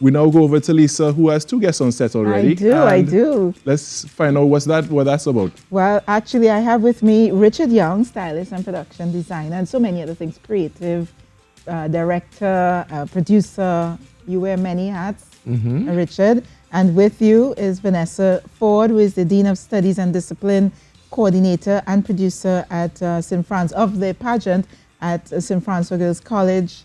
We now go over to Lisa, who has two guests on set already. I do. Let's find out what that's about. Well, actually, I have with me Richard Young, stylist and production designer, and so many other things, creative director, producer. You wear many hats, Richard. And with you is Vanessa Ford, who is the Dean of Studies and Discipline Coordinator and producer at St. Francis of the pageant at St. Francois Girls College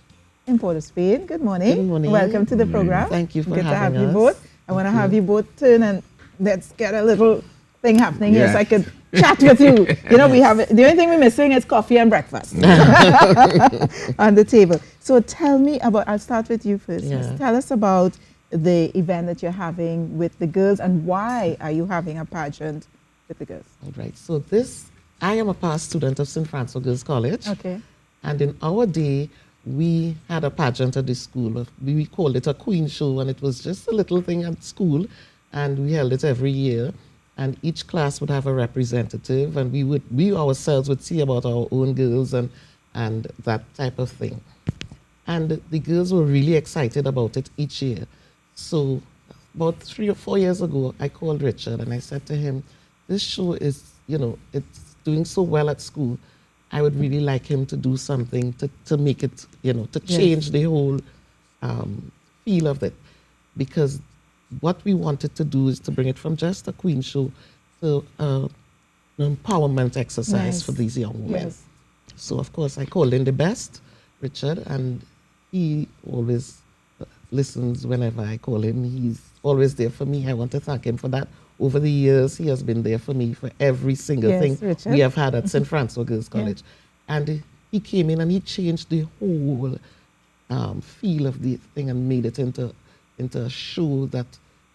in Port of Spain. Good morning. Good morning. Welcome to the program. Thank you for Good having to have us. you both. I want to have you both turn and let's get a little thing happening here so I could chat with you. You know, we have the only thing we're missing is coffee and breakfast on the table. So tell me about, I'll start with you first. Tell us about the event that you're having with the girls and why are you having a pageant with the girls? All right. So I am a past student of St. Francois Girls College. Okay. And in our day, we had a pageant at the school. We called it a queen show, and it was just a little thing at school, and we held it every year. And each class would have a representative, and we ourselves would see about our own girls and that type of thing. And the girls were really excited about it each year. So about 3 or 4 years ago, I called Richard and I said to him, this show is, it's doing so well at school. I would really like him to do something to make it, to change the whole feel of it. Because what we wanted to do is to bring it from just a queen show to an empowerment exercise for these young women. Yes. So, of course, I called in the best, Richard, and he always listens whenever I call him. He's always there for me. I want to thank him for that. Over the years, he has been there for me for every single thing Richard. we have had at St. Francois Girls College. And he came in and he changed the whole feel of the thing and made it into a show that,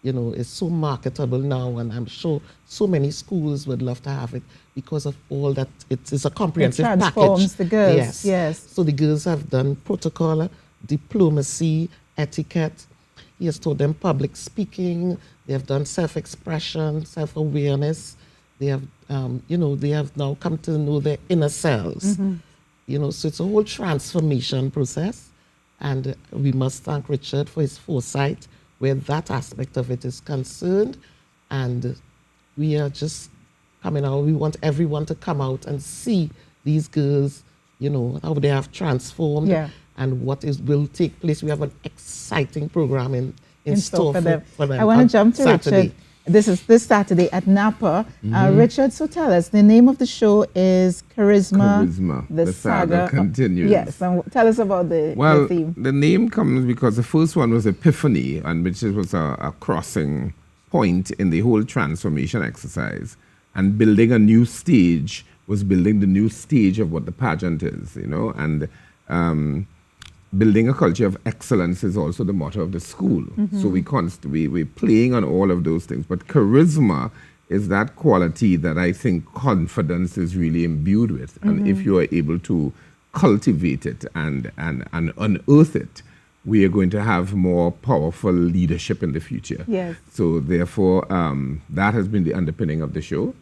is so marketable now. And I'm sure so many schools would love to have it because of all that. It is a comprehensive package. It transforms the girls. Yes. So the girls have done protocol, diplomacy, etiquette. He has taught them public speaking. They have done self-expression, self-awareness. They have, they have now come to know their inner selves. So it's a whole transformation process. And we must thank Richard for his foresight where that aspect of it is concerned. And we are just coming out. We want everyone to come out and see these girls, how they have transformed. And what will take place. We have an exciting program in store for them. I want to jump to Saturday. Richard. This is this Saturday at Napa. Richard, so tell us, the name of the show is Charisma. The saga continues. Yes, and tell us about the theme. The name comes because the first one was Epiphany, and which was a crossing point in the whole transformation exercise. And building a new stage was building the new stage of what the pageant is, and building a culture of excellence is also the motto of the school. So we're playing on all of those things. But charisma is that quality that I think confidence is really imbued with. And if you are able to cultivate it and unearth it, we are going to have more powerful leadership in the future. Yes. So therefore, that has been the underpinning of the show.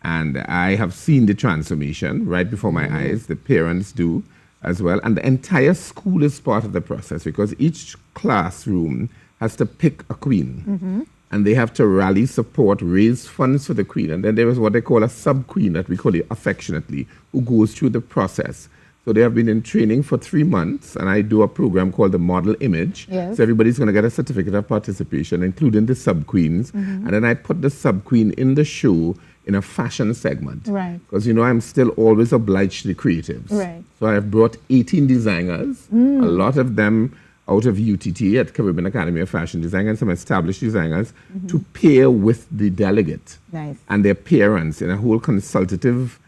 And I have seen the transformation right before my eyes. The parents do as well. And the entire school is part of the process because each classroom has to pick a queen. And they have to rally support, raise funds for the queen. And then there is what they call a sub-queen, that we call it affectionately, who goes through the process. So they have been in training for 3 months, and I do a program called the Model Image. Yes. So everybody's going to get a certificate of participation, including the sub-queens. And then I put the sub-queen in the show in a fashion segment. Right. Because, I'm still always obliged to the creatives. Right. So I've brought 18 designers, a lot of them out of UTT at Caribbean Academy of Fashion Design, and some established designers to pair with the delegate and their parents in a whole consultative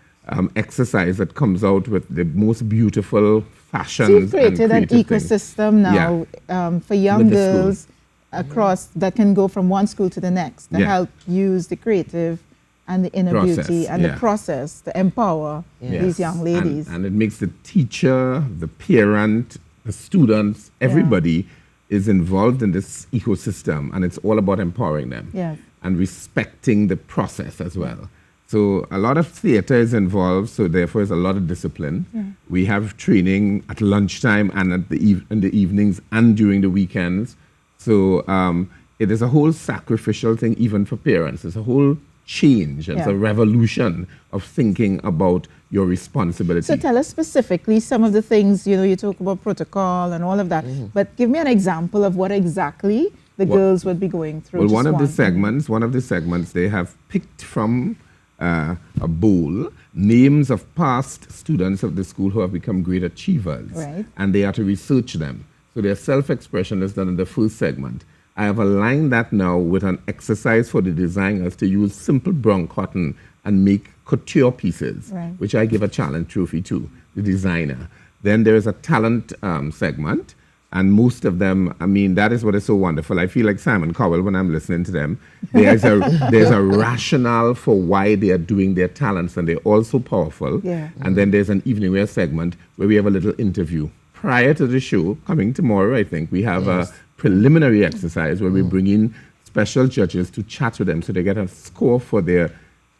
exercise that comes out with the most beautiful fashions. So you've created an creative ecosystem now for young girls across that can go from one school to the next to help use the creative and the inner beauty and the process to empower these young ladies. And it makes the teacher, the parent, the students, everybody is involved in this ecosystem, and it's all about empowering them and respecting the process as well. So a lot of theater is involved, so therefore there's a lot of discipline. We have training at lunchtime and in the evenings and during the weekends. So it is a whole sacrificial thing even for parents. It's a whole change. It's a revolution of thinking about your responsibility. So tell us specifically some of the things, you talk about protocol and all of that, but give me an example of what exactly the girls would be going through. Well, one of the segments, they have picked from a bowl names of past students of the school who have become great achievers. Right. And they are to research them. So their self-expression is done in the first segment. I have aligned that now with an exercise for the designers to use simple brown cotton and make couture pieces, which I give a challenge trophy to the designer. Then there is a talent segment, and most of them, I mean, that is what is so wonderful. I feel like Simon Cowell when I'm listening to them. There's a rationale for why they are doing their talents, and they're all so powerful. Yeah. And then there's an evening wear segment where we have a little interview. Prior to the show, coming tomorrow, I think, we have a preliminary exercise where we bring in special judges to chat with them so they get a score for their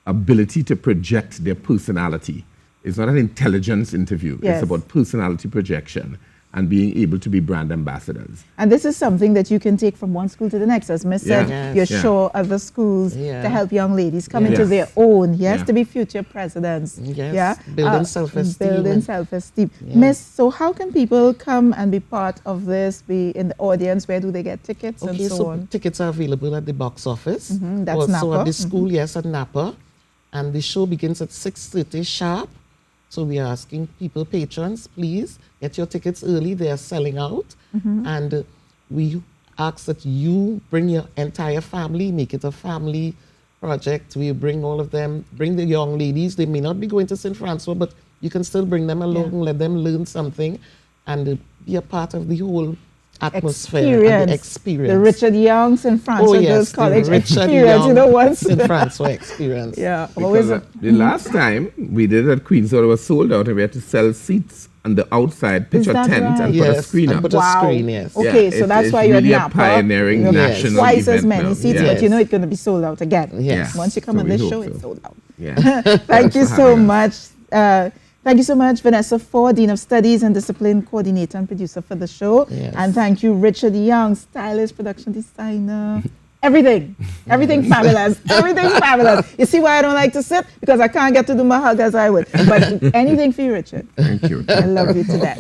ability to project their personality. It's not an intelligence interview. Yes. It's about personality projection and being able to be brand ambassadors. And this is something that you can take from one school to the next. As Miss said, you're sure other schools to help young ladies come into their own, to be future presidents. Building self-esteem. Building self-esteem. Miss, so how can people come and be part of this, be in the audience? Where do they get tickets and so on? Tickets are available at the box office. That's also Napa. at the school, at Napa. And the show begins at 6:30 sharp. So we are asking people, patrons, please get your tickets early. They are selling out. And we ask that you bring your entire family, make it a family project. We bring all of them, bring the young ladies. They may not be going to St. Francois, but you can still bring them along, let them learn something, and be a part of the whole atmosphere and the experience. The Richard Young St. Francois Girls College experience, St. Francois experience. The last time we did it at Queen's Hall, it was sold out, and we had to sell seats on the outside, pitch a tent, and put a screen up. Put a screen, Okay, so that's why you're really Napa. Pioneering national twice as event many now. seats, but it's going to be sold out again. Once you come on this show, it's sold out. Thank you so much. Thank you so much, Vanessa Ford, Dean of Studies and Discipline Coordinator and Producer for the show. And thank you, Richard Young, Stylist, Production Designer. Everything fabulous, everything fabulous. You see why I don't like to sit? Because I can't get to do my hug as I would. But anything for you, Richard. Thank you. I love you to death.